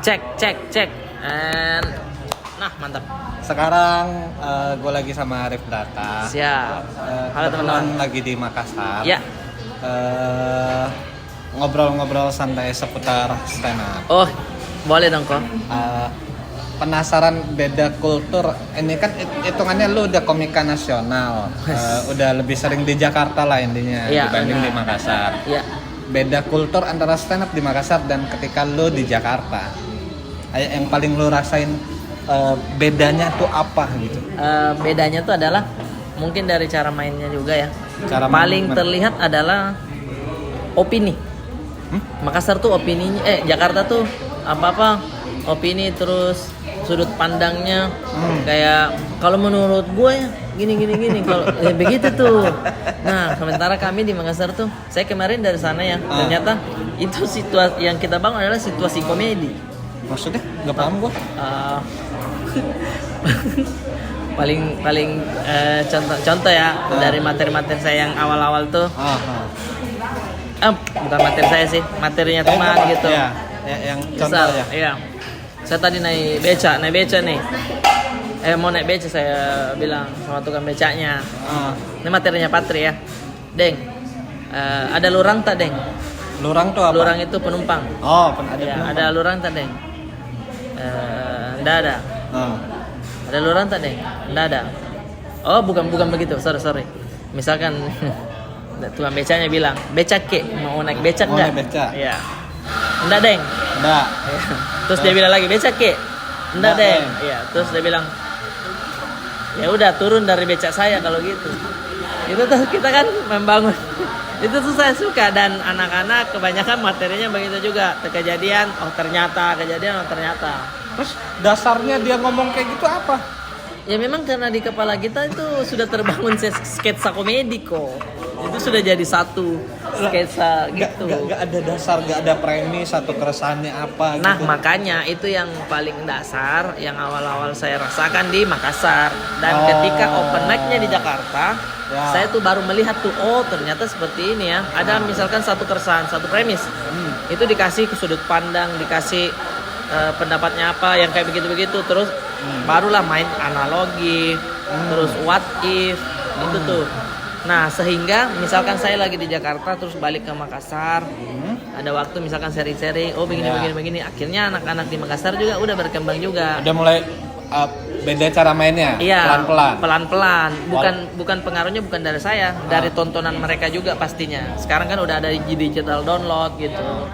Cek. And nah, mantap. Sekarang gue lagi sama Arif Data. Siap. Halo Kebetulan teman-teman. lagi di Makassar. Ya. Ngobrol-ngobrol santai seputar stand up. Oh, boleh dong kok. Penasaran beda kultur. Ini kan hitungannya lu udah komika nasional. Udah lebih sering di Jakarta lah intinya Iya, dibanding benar. di Makassar. Ya. Beda kultur antara stand up di Makassar dan ketika lu di Jakarta. Yang paling lu rasain bedanya tuh apa gitu? Bedanya tuh adalah mungkin dari cara mainnya juga ya. Cara paling main- terlihat adalah opini. Makassar tuh opininya, Jakarta tuh apa-apa opini, terus sudut pandangnya kayak kalau menurut gue ya gini kalau begitu tuh. Nah, sementara kami di Makassar tuh, saya kemarin dari sana ya, ternyata itu situasi yang kita bangun adalah situasi komedi. Maksudnya nggak paham gue. paling contoh ya dari materi-materi saya yang awal-awal tuh, bukan materi saya sih, materinya teman gitu. Ya, yang contoh Misal, ya. iya. Saya tadi naik beca nih. Mau naik beca, saya bilang sama tukang becanya. Ini materinya Patri ya. Deng, ada lurang tak, Deng? Lurang tuh apa? Lurang itu penumpang. Oh, ada Ya, penumpang. ada lurang tak, Deng? Nggak ada. Ada lurang tak, Deng? Nggak ada. Oh, bukan begitu. Sorry. Misalkan tukang becanya bilang, "Becak, Kek. Mau naik becak Mau enggak?" naik becak. Iya. Enggak, Deng. Enggak. Terus dia bilang lagi, "Becak, Kek." Enggak, Nggak, Deng. Deng. Iya, terus dia bilang, "Ya udah, turun dari becak saya kalau gitu." Itu tuh kita kan membangun. Itu tuh saya suka, dan anak-anak kebanyakan materinya begitu juga. Kejadian, ternyata. Terus dasarnya dia ngomong kayak gitu apa? Ya memang karena di kepala kita itu sudah terbangun sketsa komedi kok. Itu sudah jadi satu sketsa gitu. Nggak ada dasar, nggak ada premis atau keresahannya apa Nah, gitu. makanya itu yang paling dasar yang awal-awal saya rasakan di Makassar. Dan ketika open mic-nya di Jakarta, saya tuh baru melihat tuh, oh ternyata seperti ini ya. Ada misalkan satu keresahan, satu premis. Itu dikasih ke sudut pandang, dikasih pendapatnya apa yang kayak begitu-begitu, terus barulah main analogi, terus what if itu tuh. Nah, sehingga misalkan saya lagi di Jakarta terus balik ke Makassar, ada waktu misalkan sharing-sharing, oh begini, akhirnya anak-anak di Makassar juga udah berkembang juga. Udah mulai beda cara mainnya, Iya, pelan-pelan. Bukan pengaruhnya bukan dari saya, dari tontonan mereka juga pastinya. Sekarang kan udah ada di digital download gitu.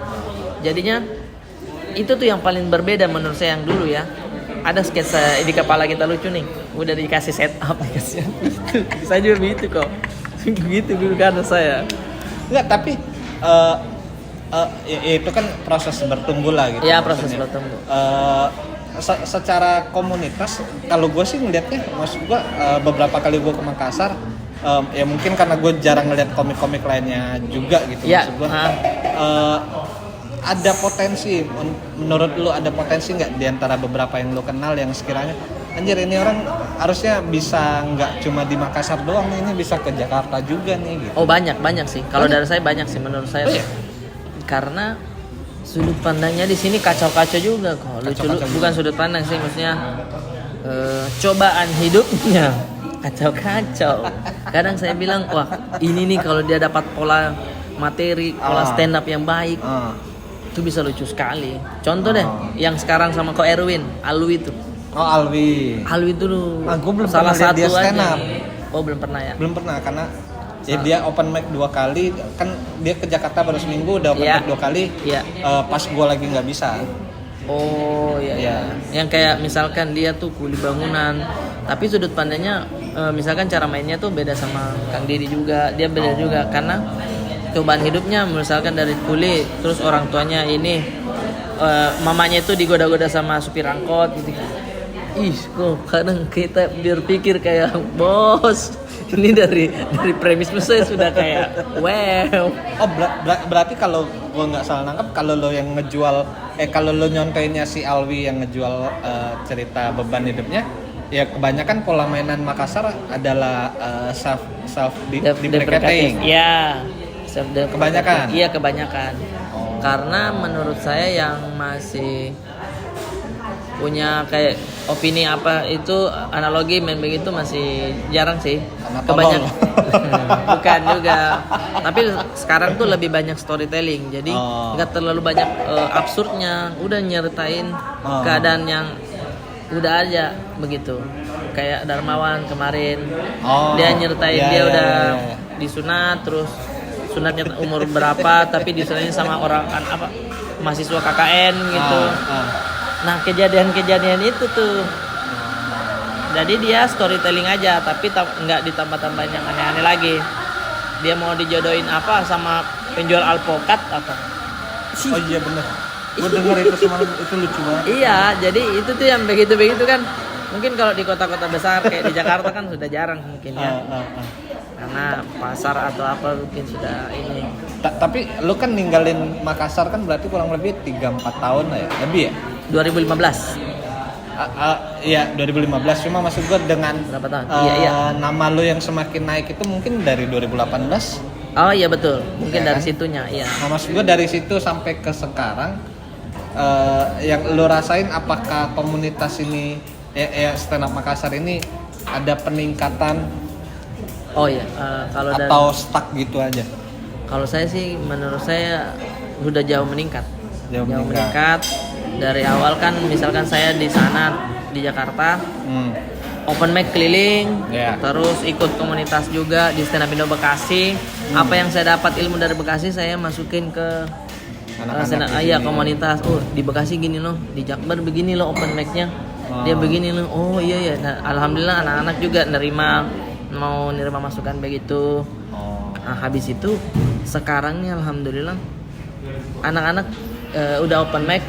Jadinya itu tuh yang paling berbeda menurut saya yang dulu ya. Ada sketsa di kepala kita lucu nih, udah dikasih setup, dikasih itu. Saya juga begitu kok. Begitu dulu karena saya. Enggak, tapi itu kan proses bertumbuh lah gitu. Ya, proses maksudnya. bertumbuh. Secara komunitas, kalau gue sih ngeliatnya, maksud gue beberapa kali gue ke Makassar, ya mungkin karena gue jarang ngeliat komik-komik lainnya juga gitu. Ya, Maksud gue ada potensi, menurut lu ada potensi nggak di antara beberapa yang lu kenal yang sekiranya anjir ini orang harusnya bisa nggak cuma di Makassar doang nih, ini bisa ke Jakarta juga nih gitu. Oh, banyak sih. Kalau dari saya banyak sih menurut saya. Oh, iya? Karena sudut pandangnya di sini kacau-kacau juga kok. Kacau-kacau Bukan sudut pandang sih, maksudnya cobaan hidupnya kacau-kacau. Kadang saya bilang, wah ini nih kalau dia dapat pola materi, pola stand up yang baik, itu bisa lucu sekali. Contoh deh, yang sekarang sama Ko Erwin, Alwi itu. Oh, Alwi Alwi itu gue belum salah pernah lihat satu dia stand aja. up. Oh, belum pernah ya? Belum pernah, karena ya dia open mic 2 kali, kan dia ke Jakarta baru seminggu udah open Iya. mic 2 kali. Iya. Pas gue lagi nggak bisa. Oh iya. Iya. Yang kayak misalkan dia tuh kuli bangunan, tapi sudut pandangnya misalkan cara mainnya tuh beda sama Kang Didi juga. Dia beda juga karena cobaan hidupnya misalkan dari kuli, terus orang tuanya ini mamanya itu digoda-goda sama supir angkot gitu. Ih, kok kadang kita berpikir kayak bos. Ini dari premisnya saya sudah kayak wow. Oh, berarti kalau gue nggak salah nangkep, kalau lo yang ngejual, kalau lo nyontoinnya si Alwi yang ngejual cerita beban hidupnya, ya kebanyakan pola mainan Makassar adalah self deprecating. Ya. Kebanyakan? Iya, kebanyakan. Karena menurut saya yang masih punya kayak opini apa itu analogi main begitu masih jarang sih. Karena Kebanyakan tolol. bukan juga. Tapi sekarang tuh lebih banyak storytelling. Jadi nggak terlalu banyak absurdnya. Udah nyeritain keadaan yang udah aja begitu. Kayak Darmawan kemarin. Dia nyeritain dia udah disunat terus sunatnya umur berapa tapi disunatin sama orang apa mahasiswa KKN gitu. Nah kejadian-kejadian itu tuh, jadi dia storytelling aja tapi nggak ditambah-tambahin yang aneh-aneh lagi. Dia mau dijodohin apa sama penjual alpukat apa? Oh iya bener, gue denger itu semalam, itu lucu banget. Iya, jadi itu tuh yang begitu-begitu kan. Mungkin kalau di kota-kota besar kayak di Jakarta kan sudah jarang mungkin ya. Karena pasar atau apa mungkin sudah ini. Tapi lu kan ninggalin Makassar kan berarti kurang lebih 3-4 tahun lah ya? Lebih ya? 2015. Iya 2015, cuma maksud gue dengan Berapa tahun? Iya. nama lu yang semakin naik itu mungkin dari 2018. Oh iya betul, mungkin Ya, dari kan? situnya, iya. Nah, maksud gue dari situ sampai ke sekarang, yang lu rasain apakah komunitas ini stand up Makassar ini ada peningkatan Oh iya, kalau dari atau stuck gitu aja? kalau saya sih menurut saya sudah jauh meningkat. Jauh Meningkat. Dari awal kan misalkan saya di sana di Jakarta open mic keliling, terus ikut komunitas juga di stand up Indo Bekasi. Apa yang saya dapat ilmu dari Bekasi saya masukin ke anak-anak komunitas. Oh di Bekasi gini loh, di Jakbar begini loh open mic-nya. Dia begini loh. Oh iya. Nah, alhamdulillah anak-anak juga mau nerima masukan begitu. Nah, habis itu sekarang nih alhamdulillah anak-anak udah open mic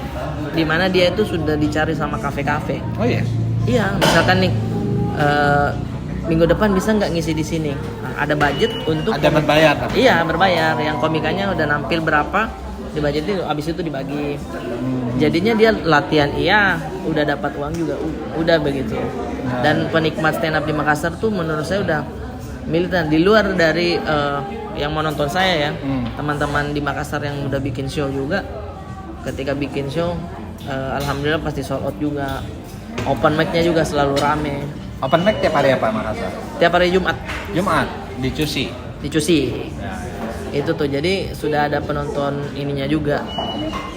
di mana dia itu sudah dicari sama kafe-kafe. Oh iya. Iya, misalkan nih minggu depan bisa nggak ngisi di sini? Nah, ada budget untuk berbayar. Iya, berbayar. Yang komikanya udah nampil berapa, dibudgetin habis itu dibagi. Jadinya dia latihan udah dapat uang juga udah begitu. Dan penikmat stand up di Makassar tuh menurut saya udah militan di luar dari yang mau nonton saya ya. Teman-teman di Makassar yang udah bikin show juga ketika bikin show alhamdulillah pasti sold out juga. Open mic-nya juga selalu rame. Open mic tiap hari apa Makassar? Tiap hari Jumat di Cusi. Itu tuh jadi sudah ada penonton ininya juga.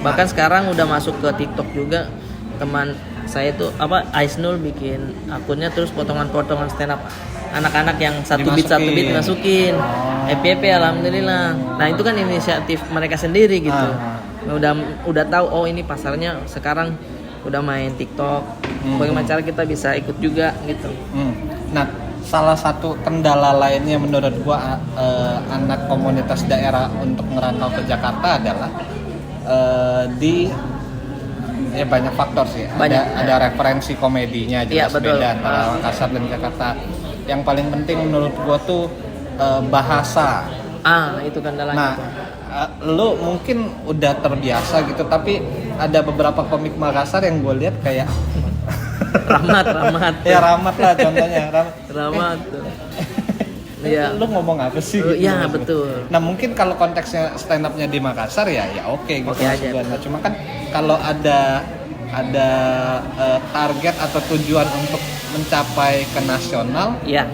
Bahkan sekarang udah masuk ke TikTok juga. Teman saya tuh Aisnul bikin akunnya terus potongan-potongan stand up anak-anak yang satu beat masukin. FYP alhamdulillah. Nah, itu kan inisiatif mereka sendiri gitu. Udah tahu oh ini pasarnya sekarang udah main TikTok. Bagaimana cara kita bisa ikut juga gitu. Nah, salah satu kendala lainnya menurut gua anak komunitas daerah untuk merantau ke Jakarta adalah banyak faktor sih. Ada referensi komedinya jelas beda antara Makassar dan Jakarta. Yang paling penting menurut gua tuh bahasa. Itu kendalanya. Nah, lu mungkin udah terbiasa gitu, tapi ada beberapa komik Makassar yang gue lihat kayak Rahmat. Ya Rahmat lah contohnya. Rahmat tuh. Iya. Lu ngomong apa sih? Iya gitu, betul. Nah mungkin kalau konteksnya stand upnya di Makassar ya oke gitu. Oke aja. Nah, cuma kan kalau ada target atau tujuan untuk mencapai ke nasional, ya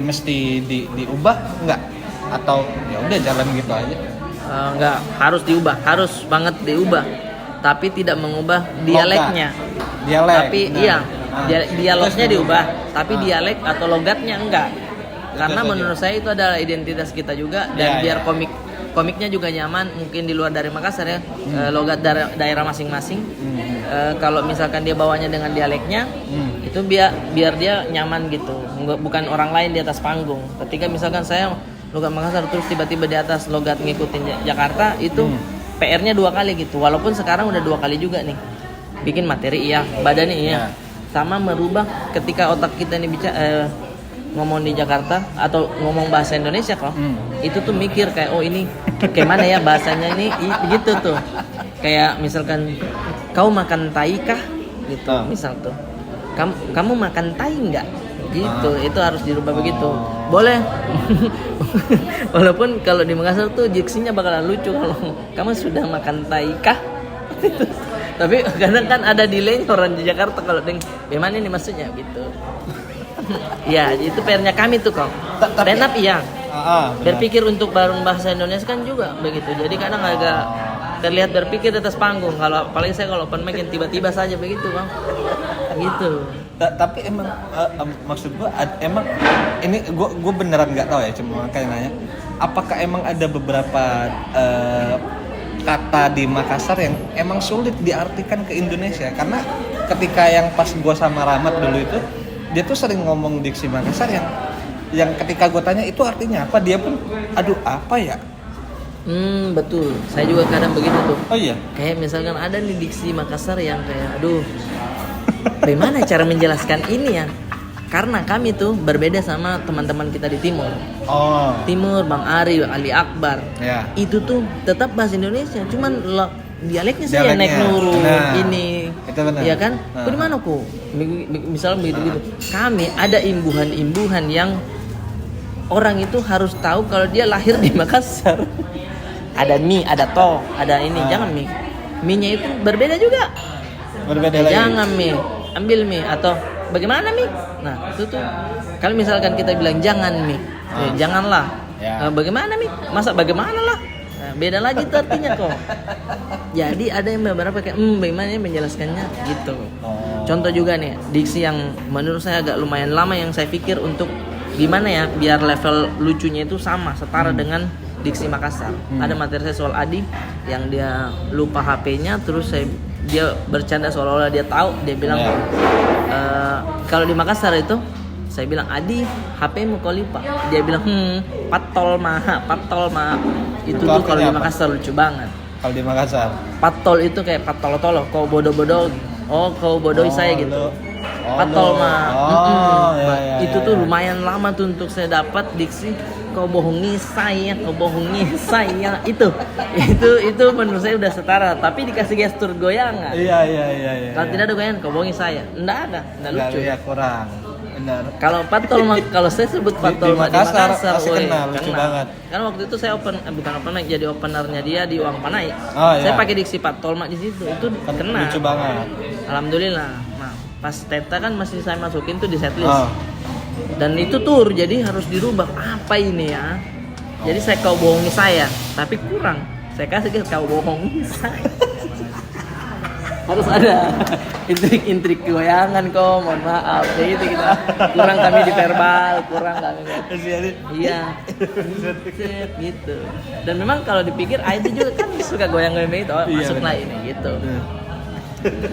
mesti diubah nggak? Atau ya udah jalan gitu aja? Nggak harus diubah, harus banget diubah. Tapi tidak mengubah dialeknya. Tapi dialognya diubah, tapi dialek atau logatnya enggak. Karena menurut saya itu adalah identitas kita juga dan biar komiknya juga nyaman. Mungkin di luar dari Makassar ya, logat daerah masing-masing. Kalau misalkan dia bawanya dengan dialeknya, itu biar dia nyaman gitu. Bukan orang lain di atas panggung. Ketika misalkan saya logat Makassar terus tiba-tiba di atas logat ngikutin Jakarta, itu PR-nya 2 kali gitu. Walaupun sekarang udah 2 kali juga nih. Bikin materi badannya sama merubah ketika otak kita nih bicara ngomong di Jakarta atau ngomong bahasa Indonesia kok. Itu tuh mikir kayak ini kayak mana ya bahasanya ini begitu tuh. Kayak misalkan kau makan tai kah gitu misal tuh. Kamu makan tai enggak? Gitu, itu harus dirubah begitu. Boleh. Walaupun kalau di Makassar tuh diksinya bakalan lucu kalau kamu sudah makan tai kah? Tapi kadang kan ada delay orang di Jakarta kalau deng, gimana ini maksudnya gitu. Ya, itu PR-nya kami tuh kok. Stand up iya. Benar. Berpikir untuk bareng bahasa Indonesia kan juga begitu. Jadi kadang agak terlihat berpikir di atas panggung. Kalau apalagi saya kalau open mic yang tiba-tiba saja begitu, Bang. Gitu. Tapi emang maksud gua emang ini gua beneran nggak tahu ya, cuma kayak nanya apakah emang ada beberapa kata di Makassar yang emang sulit diartikan ke Indonesia, karena ketika yang pas gua sama Rahmat dulu itu dia tuh sering ngomong diksi Makassar yang ketika gua tanya itu artinya apa, dia pun aduh apa ya. Betul. Saya juga kadang begitu tuh. Oh iya. Kayak misalkan ada nih diksi Makassar yang kayak aduh bagaimana cara menjelaskan ini ya? Karena kami tuh berbeda sama teman-teman kita di timur. Oh. Timur, Bang Ari, Ali Akbar. Ya. Itu tuh tetap bahasa Indonesia, cuman dialeknya sih yang naik nurun ini. Itu benar. Iya kan? Kok di mana kok? Misalnya begitu-gitu. Kami ada imbuhan-imbuhan yang orang itu harus tahu kalau dia lahir di Makassar. Ada mie, ada to, ada ini. Jangan mie. Mie-nya itu berbeda juga. Berbeda lagi. Jangan mie, ambil mie atau bagaimana mie? Nah itu tuh kalau misalkan kita bilang jangan mie, janganlah. Ya. Bagaimana mie? Masa bagaimana lah? Nah, beda lagi tuh artinya kok. Jadi ada yang beberapa kayak bagaimana ya menjelaskannya gitu. Contoh juga nih diksi yang menurut saya agak lumayan lama yang saya pikir untuk gimana ya biar level lucunya itu sama setara dengan diksi Makassar. Ada materi saya soal Adi yang dia lupa HP-nya, terus dia bercanda seolah-olah dia tahu, dia bilang kalau di Makassar itu saya bilang Adi HP-mu kau lupa, dia bilang patol mah itu tuh kalau di Makassar lucu banget. Kalau di Makassar patol itu kayak patolo-tolo, kau bodoh-bodoh, kau bodohi saya gitu. Patol mah itu tuh lumayan lama tuh untuk saya dapat diksi kau bohongi saya itu menurut saya udah setara, tapi dikasih gestur goyangan. Iya. Kalau tidak ada goyangan kau bohongi saya, enggak lucu. Ya kurang. Benar. Kalau patol kalau saya sebut patol di Makassar pasti woy, kena, lucu banget. Karena waktu itu saya bukan open mic, jadi openernya dia di Uang Panai. Iya. Saya pakai diksi patol mak di situ, itu kena. Lucu banget. Alhamdulillah. Nah, pas Teta kan masih saya masukin tuh di setlist. Dan itu tur, jadi harus dirubah. Apa ini ya? Jadi saya kau bohongi saya, tapi kurang. Saya kasih kau bohongi saya. Harus ada intrik-intrik goyangan kok, mohon maaf. Ya gitu kita. Kurang kami di verbal, kurang kami. Iya. Gitu. Dan memang kalau dipikir itu juga kan suka goyang-goyang itu, masuklah ini gitu.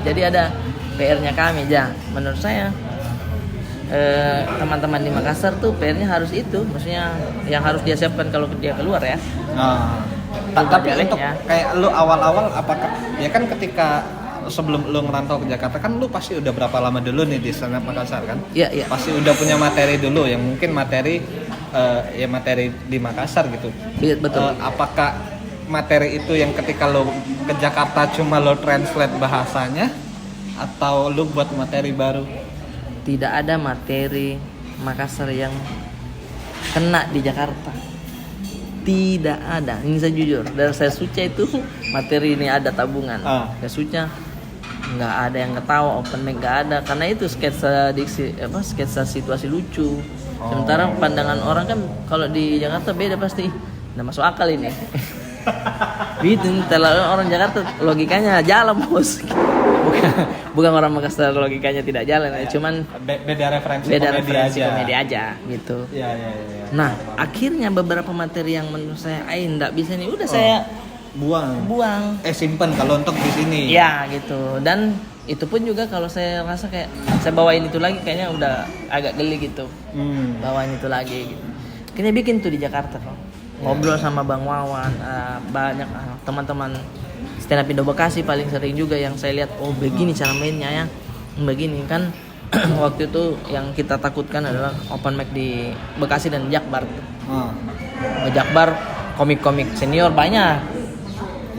Jadi ada PR-nya kami, menurut saya. Teman-teman di Makassar tuh PR-nya harus itu, maksudnya yang harus dia siapkan kalau dia keluar ya. Tapi untuk kayak lu awal-awal apakah ya kan ketika sebelum lu ngerantau ke Jakarta kan lu pasti udah berapa lama dulu nih di stand up Makassar kan? Iya. Pasti udah punya materi dulu yang mungkin materi di Makassar gitu. Iya, betul. Apakah materi itu yang ketika lu ke Jakarta cuma lu translate bahasanya atau lu buat materi baru? Tidak ada materi Makassar yang kena di Jakarta. Tidak ada. Ini saya jujur. Dari saya Suca itu materi ini ada tabungan. Saya Suca nggak ada yang ketawa, open mic nggak ada. Karena itu sketsa sketsa situasi lucu. Sementara pandangan orang kan kalau di Jakarta beda pasti. Nggak masuk akal ini. Gitu. Terlalu orang Jakarta logikanya jalan bos. Bukan orang Makassar logikanya tidak jalan, cuman beda referensi komedi aja gitu. Iya. Nah, akhirnya beberapa materi yang menurut saya enggak bisa nih udah saya buang. Simpen kalau untuk di sini. Ya, gitu. Dan itu pun juga kalau saya rasa kayak saya bawain itu lagi kayaknya udah agak geli gitu. Bawain itu lagi gitu. Kayaknya bikin tuh di Jakarta kok. Ngobrol sama Bang Wawan, banyak teman-teman stand up Indo Bekasi paling sering juga yang saya lihat begini cara mainnya ya. Begini kan waktu itu yang kita takutkan adalah open mic di Bekasi dan Jakbar. Jakbar komik-komik senior banyak.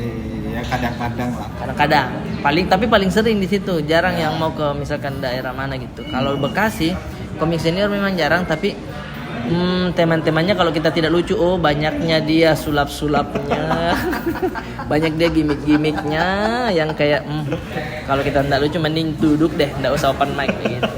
Iya, kadang-kadang lah. Kadang-kadang. Paling sering di situ, jarang yang mau ke misalkan daerah mana gitu. Kalau Bekasi komik senior memang jarang, tapi teman-temannya kalau kita tidak lucu, oh banyaknya dia sulap-sulapnya, banyak dia gimmick-gimmicknya yang kayak kalau kita tidak lucu mending duduk deh, tidak usah open mic gitu.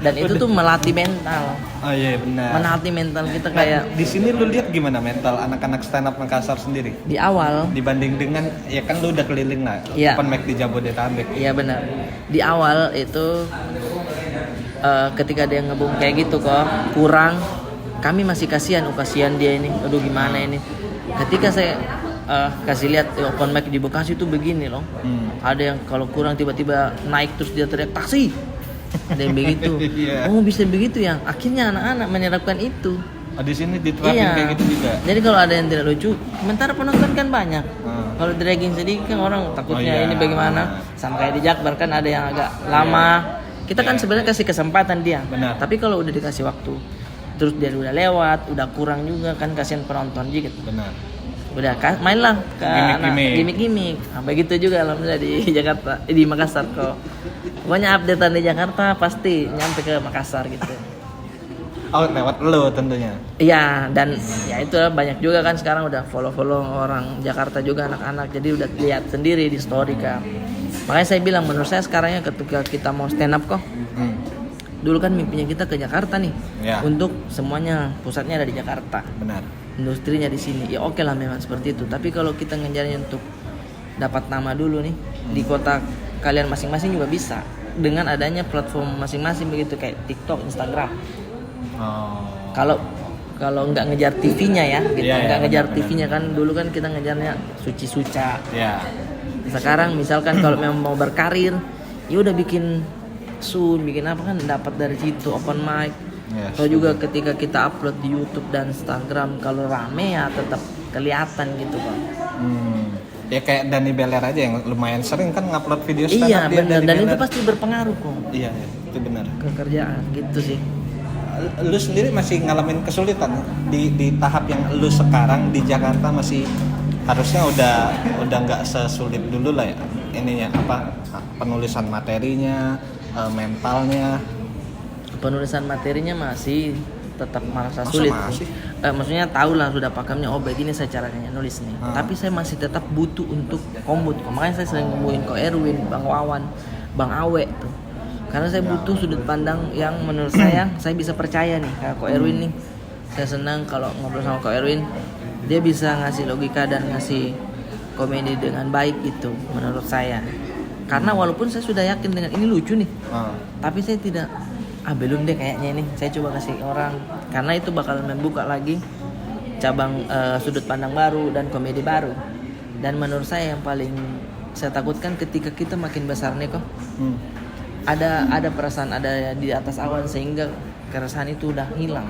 Dan itu tuh melatih mental. Oh iya benar. Melatih mental kita kayak. Di sini lu lihat gimana mental anak-anak stand up Makassar sendiri? Di awal. Dibanding dengan, ya kan lu udah keliling lah, Iya. open mic di Jabodetabek. Iya benar. Di awal itu ketika dia ngebum kayak gitu kok kurang, kami masih kasihan dia ini, aduh gimana ini. Ketika saya kasih lihat open mic di Bekasi itu begini loh. Ada yang kalau kurang tiba-tiba naik terus dia teriak taksi. Ada yang begitu. Yeah. Oh bisa begitu ya. Akhirnya anak-anak menerapkan itu. Di sini diterapin kayak gitu juga. Jadi kalau ada yang tidak lucu, sementara penonton kan banyak. Kalau dragging sedikit kan orang takutnya ini bagaimana. Sama kayak di Jakbar kan ada yang agak lama. Kita kan sebenarnya kasih kesempatan dia. Benar. Tapi kalau udah dikasih waktu, terus dia udah lewat, udah kurang juga kan, kasihan penonton juga. Benar. Udah mainlah ke gimmick-gimmick. Nah, begitu juga alhamdulillah di Jakarta, di Makassar kok. Pokoknya updatean di Jakarta pasti nyampe ke Makassar gitu. Oh lewat lo tentunya. Iya, dan ya itu banyak juga kan sekarang udah follow orang Jakarta juga anak-anak, jadi udah lihat sendiri di story kan. Makanya saya bilang menurut saya sekarangnya ketika kita mau stand up kok. Dulu kan mimpinya kita ke Jakarta nih. Ya. Untuk semuanya pusatnya ada di Jakarta. Benar. Industrinya di sini. Ya oke lah memang seperti itu. Tapi kalau kita ngejarnya untuk dapat nama dulu nih di kota kalian masing-masing juga bisa dengan adanya platform masing-masing begitu kayak TikTok, Instagram. Kalau nggak ngejar TV-nya ya, gitu. Nggak ngejar TV-nya kan dulu kan kita ngejarnya suci-suca. Ya. Sekarang misalkan kalau memang mau berkarir, ya udah bikin bikin apa kan dapat dari situ open mic. Yes, Atau juga ketika kita upload di YouTube dan Instagram kalau rame ya tetap kelihatan gitu kan. Ya kayak Dani Beler aja yang lumayan sering kan ngupload video stand up. Iya benar, dan itu pasti berpengaruh kok. Iya, itu benar. Ke kerjaan gitu sih. Lu sendiri masih ngalamin kesulitan di tahap yang lu sekarang di Jakarta, masih harusnya udah nggak sesulit dulu lah ya ininya, apa penulisan materinya, mentalnya. Penulisan materinya masih tetap merasa sulit. Maksudnya tahu lah sudah pakemnya, oh begini saya caranya nulis nih. Tapi saya masih tetap butuh untuk kombut. Makanya saya sering ngomongin Ko Erwin, Bang Wawan, Bang Awe tuh. Karena saya butuh sudut pandang yang menurut saya bisa percaya nih. Kayak Ko Erwin nih, saya senang kalau ngobrol sama Ko Erwin. Dia bisa ngasih logika dan ngasih komedi dengan baik gitu menurut saya. Karena walaupun saya sudah yakin dengan ini lucu nih, tapi saya tidak belum deh kayaknya ini. Saya coba kasih orang karena itu bakal membuka lagi cabang sudut pandang baru dan komedi baru. Dan menurut saya yang paling saya takutkan ketika kita makin besar nih kok. Ada perasaan ada di atas awan sehingga keresahan itu udah hilang.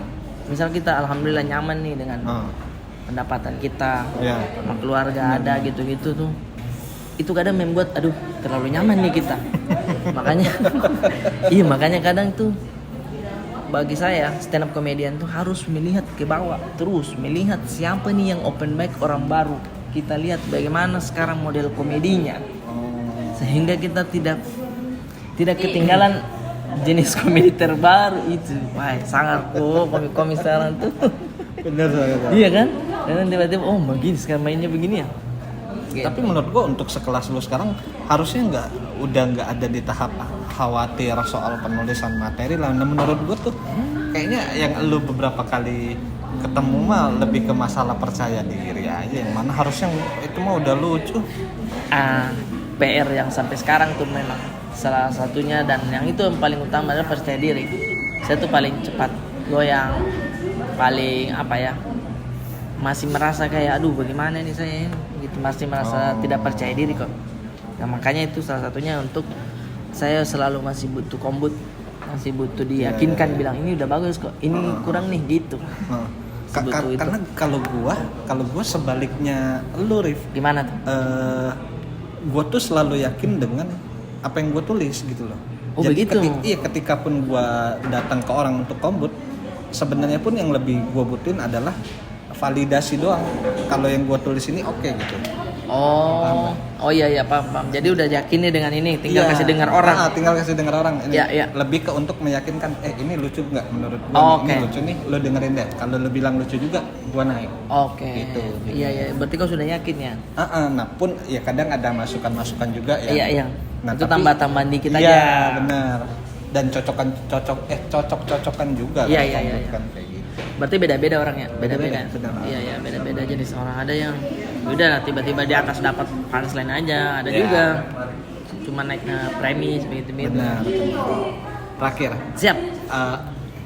Misal kita alhamdulillah nyaman nih dengan pendapatan kita, sama keluarga ada gitu-gitu tuh. Itu kadang membuat aduh terlalu nyaman nih kita. makanya kadang tuh bagi saya stand up comedian tuh harus melihat ke bawah, terus melihat siapa nih yang open mic orang baru. Kita lihat bagaimana sekarang model komedinya. Sehingga kita tidak ketinggalan jenis komedi terbaru itu. Wah, sangat komik sekarang tuh. Bener. Iya kan? Dan tiba-tiba begini sekarang mainnya begini ya. Gitu. Tapi menurut gua untuk sekelas lu sekarang harusnya udah nggak ada di tahap khawatir soal penulisan materi lah. Nah, menurut gua tuh kayaknya yang lu beberapa kali ketemu mah lebih ke masalah percaya diri aja, yang mana harusnya itu mah udah lucu. PR yang sampai sekarang tuh memang salah satunya, dan yang itu yang paling utama adalah percaya diri. Saya tuh paling cepat goyang, paling masih merasa kayak aduh bagaimana nih saya gitu, masih merasa tidak percaya diri kok. Nah, makanya itu salah satunya untuk saya selalu masih butuh kombut, masih butuh diyakinkan bilang ini udah bagus kok, ini kurang nih gitu. Karena kalau gua sebaliknya lu, Rif. Gimana tuh? Gua tuh selalu yakin dengan apa yang gua tulis gitu loh. Jadi begitu. Ketika pun gua datang ke orang untuk kombut, sebenarnya pun yang lebih gua butuhin adalah validasi doang. Kalau yang gue tulis ini oke gitu. Oh, oh iya paham. Jadi udah yakin nih dengan ini, tinggal kasih dengar orang. Tinggal kasih dengar orang. Ini Iya. lebih ke untuk meyakinkan, ini lucu nggak menurut gue? Oh, Ini oke. lucu nih, lo dengerin deh. Kalau lo bilang lucu juga, gua naik. Oke. Gitu. Iya. Berarti kau sudah yakin ya? Nah pun ya kadang ada masukan-masukan juga ya. Iya. Nah, Itu tapi- tambah-tambahan dikit Iya, aja. benar. Dan cocok-cocokan juga. Iya, kalau iya. kan kayak gitu. Berarti beda-beda orangnya, beda-beda. Benar. Iya, beda-beda jenis orang. Ada yang udah lah tiba-tiba di atas dapat punchline aja, ada Iya. juga cuma naik premis begitu. Benar. Terakhir, Siap.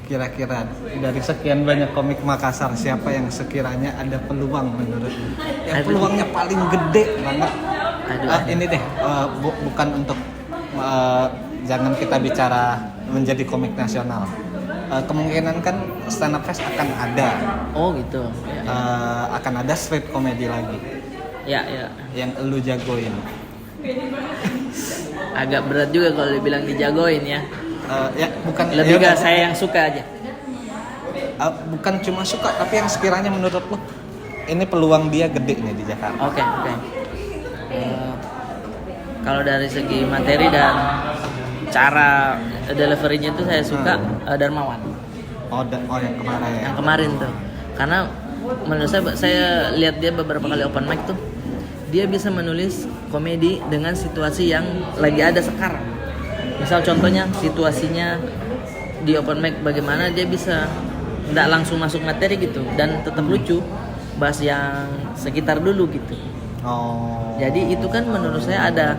kira-kira dari sekian banyak komik Makassar, siapa yang sekiranya ada peluang menurut lu? Yang Aduh. peluangnya paling gede banget. Aduh. Ini deh, bukan untuk jangan kita bicara menjadi komik nasional. Kemungkinan kan stand up fest akan ada, Oh gitu. Ya. akan ada street comedy lagi Ya. yang lu jagoin. Agak berat juga kalau dibilang dijagoin ya. Ya bukan Lebih ya, ke saya yang suka aja. bukan cuma suka, tapi yang sekiranya menurut lu ini peluang dia gede nih di Jakarta. Oke. Kalau dari segi materi dan cara delivery-nya itu saya suka Darmawan. Yang kemarin ya. Yang kemarin tuh. Karena menurut saya lihat dia beberapa kali open mic tuh, dia bisa menulis komedi dengan situasi yang lagi ada sekarang. Misal contohnya situasinya di open mic bagaimana dia bisa nggak langsung masuk materi gitu dan tetap lucu, bahas yang sekitar dulu gitu. Oh. Jadi itu kan menurut saya ada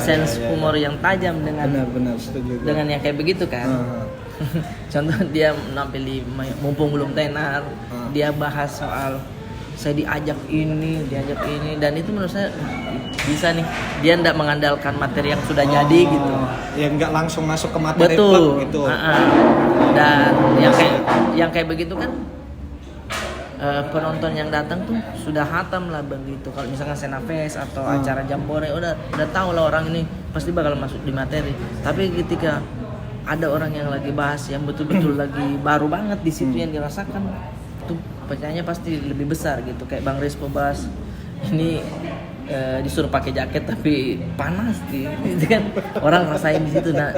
sense ya. humor yang tajam dengan Benar setuju. dengan yang kayak begitu kan. Contoh dia menampil di mumpung belum tenar, dia bahas soal saya diajak ini dan itu menurut saya bisa nih. Dia ndak mengandalkan materi yang sudah jadi gitu. Ya nggak langsung masuk ke materi Betul. plug gitu. Dan yang kayak begitu kan penonton yang datang tuh sudah hatam lah begitu. Kalau misalkan Senafest atau acara Jambore udah tahu lah orang ini pasti bakal masuk di materi. Tapi ketika ada orang yang lagi bahas yang betul-betul lagi baru banget di situ yang dirasakan, tuh percayanya pasti lebih besar gitu. Kayak Bang Rispo bahas ini disuruh pakai jaket tapi panas itu kan orang rasain di situ. Nah,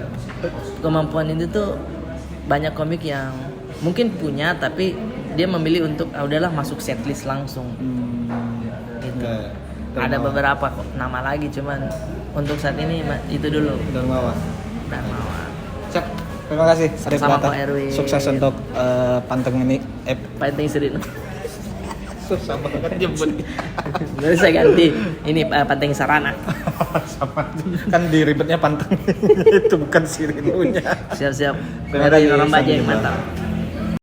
kemampuan itu tuh banyak komik yang mungkin punya tapi dia memilih untuk udahlah masuk setlist langsung. Gitu. Ada beberapa nama lagi cuman untuk saat ini itu dulu. Darmawan. Siap. Terima kasih. Sama Arif Lata. Pak Erwin. Sukses untuk panteng ini. Panteng Serino. Susah banget jemput. Jadi saya ganti ini Panteng Sarana. Sama. Kan diribetnya panteng. Itu bukan sirinunya. Siap-siap. Terima kasih, Dari orang baja yang sampai jumpa. mantap.